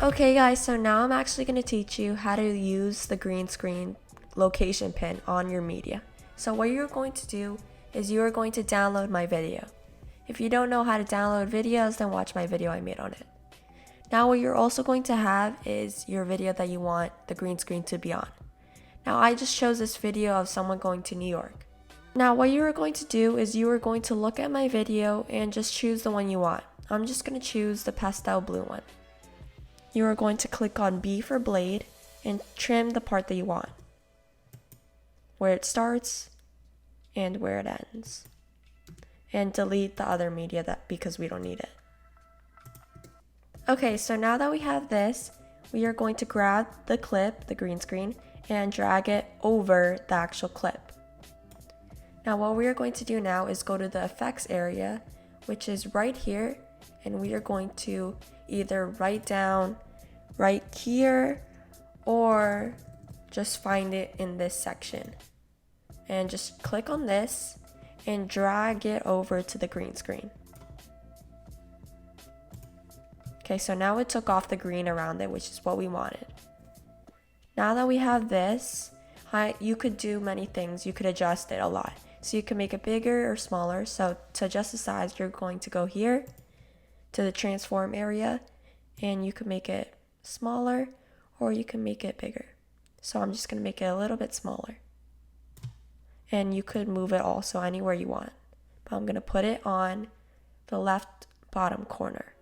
Okay guys, so now I'm actually going to teach you how to use the green screen location pin on your media. So what you're going to do is you're going to download my video. If you don't know how to download videos, then watch my video I made on it. Now what you're also going to have is your video that you want the green screen to be on. Now I just chose this video of someone going to New York. Now what you are going to do is you are going to look at my video and just choose the one you want. I'm just going to choose the pastel blue one. You are going to click on B for blade and trim the part that you want, where it starts and where it ends, and delete the other media because we don't need it. Okay, so now that we have this, we are going to grab the clip, the green screen, and drag it over the actual clip. Now what we are going to do now is go to the effects area, which is right here, and we are going to either write down right here or just find it in this section and just click on this and drag it over to the green screen. Okay, so now it took off the green around it, which is what we wanted. Now that we have this, you could do many things. You could adjust it a lot. So you can make it bigger or smaller. So to adjust the size, you're going to go here to the transform area and you can make it smaller or you can make it bigger. So I'm just going to make it a little bit smaller. And you could move it also anywhere you want. But I'm going to put it on the left bottom corner.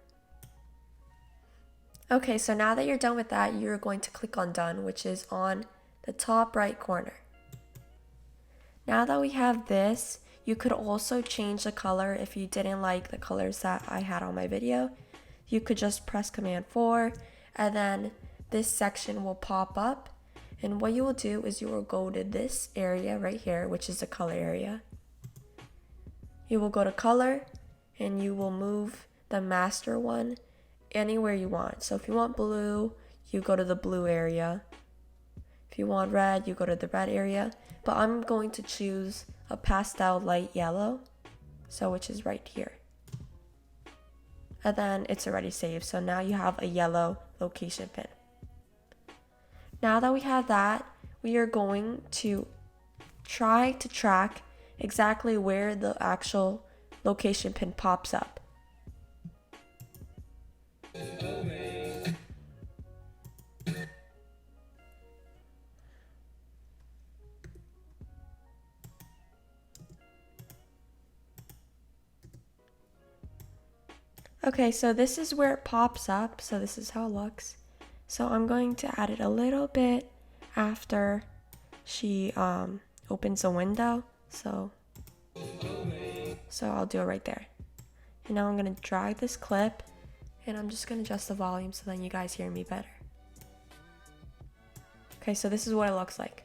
Okay, so now that you're done with that, you're going to click on done, which is on the top right corner. Now that we have this, you could also change the color if you didn't like the colors that I had on my video. You could just press Command 4 and then this section will pop up. And what you will do is you will go to this area right here, which is the color area. You will go to color and you will move the master one anywhere you want. So if you want blue, you go to the blue area. If you want red, you go to the red area. But I'm going to choose a pastel light yellow, so which is right here. And then it's already saved. So now you have a yellow location pin. Now that we have that, we are going to try to track exactly where the actual location pin pops up. Okay, so this is where it pops up, so this is how it looks. So I'm going to add it a little bit after she opens the window, so I'll do it right there. And now I'm going to drag this clip, and I'm just going to adjust the volume so then you guys hear me better. Okay, so this is what it looks like.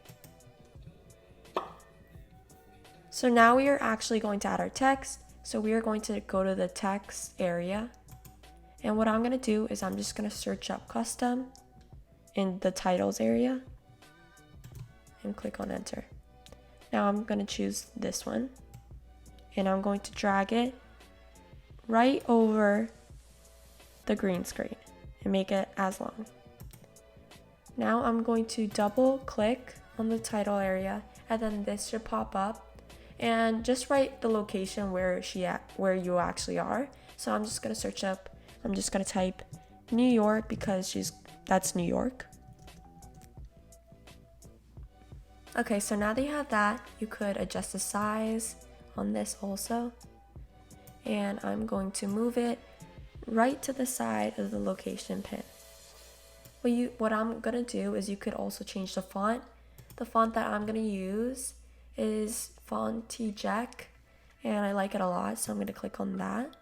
So now we are actually going to add our text. So we are going to go to the text area. And what I'm going to do is I'm just going to search up custom in the titles area and click on enter. Now I'm going to choose this one and I'm going to drag it right over the green screen and make it as long. Now I'm going to double click on the title area and then this should pop up. And just write the location where you actually are. So I'm just gonna search up. I'm just gonna type New York because that's New York. Okay, so now that you have that, you could adjust the size on this also. And I'm going to move it right to the side of the location pin. What I'm gonna do is you could also change the font. The font that I'm gonna use is Finalizing, and I like it a lot, so I'm going to click on that.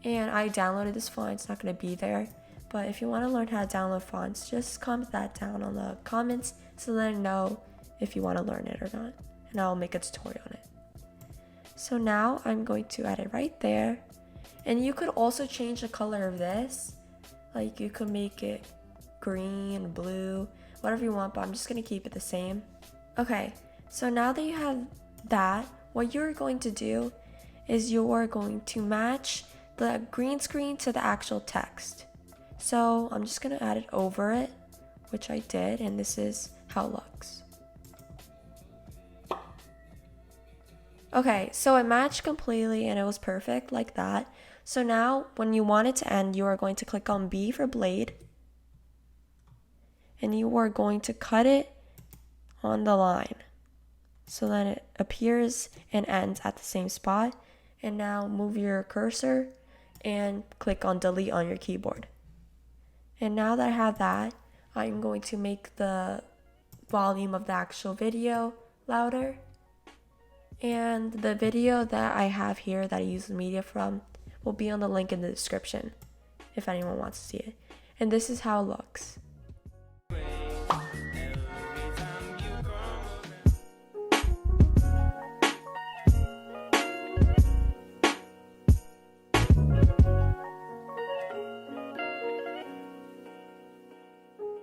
And I downloaded this font, it's not going to be there, but if you want to learn how to download fonts, just comment that down on the comments so that I know if you want to learn it or not, and I'll make a tutorial on it. So now I'm going to add it right there, and you could also change the color of this, like you could make it green, blue, whatever you want, but I'm just going to keep it the same. Okay. So now that you have that, what you're going to do is you're going to match the green screen to the actual text. So I'm just gonna add it over it, which I did, and this is how it looks. Okay, so it matched completely and it was perfect like that. So now when you want it to end, you are going to click on B for blade, and you are going to cut it on the line so that it appears and ends at the same spot. And now move your cursor and click on delete on your keyboard. And now that I have that, I'm going to make the volume of the actual video louder. And the video that I have here that I use the media from will be on the link in the description if anyone wants to see it. And this is how it looks.